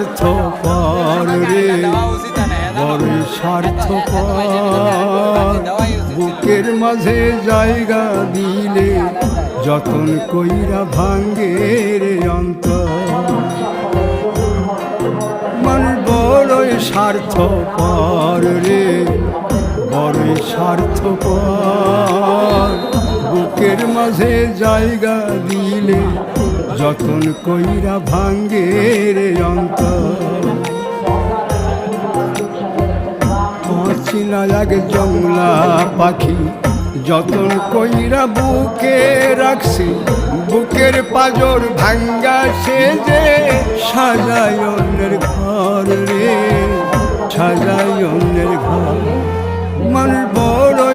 স্বার্থপর রে, বড়ই স্বার্থপর। বুকের মাঝে জায়গা দিলে যতন কইরা ভাঙ্গে রে অন্তর। মানুষ বড়ই স্বার্থপর রে, বড়ই স্বার্থপর। বুকের মাঝে জায়গা দিলে যতন কইরা ভাঙ্গে রে অন্তর। চিনা লাগে জংলা পাখি যতন কইরা বুকে রাখছি, বুকের পাজর ভাঙ্গা সে যে সাজায় অন্যের ঘর রে, সাজায় অন্যের ঘর। মানুষ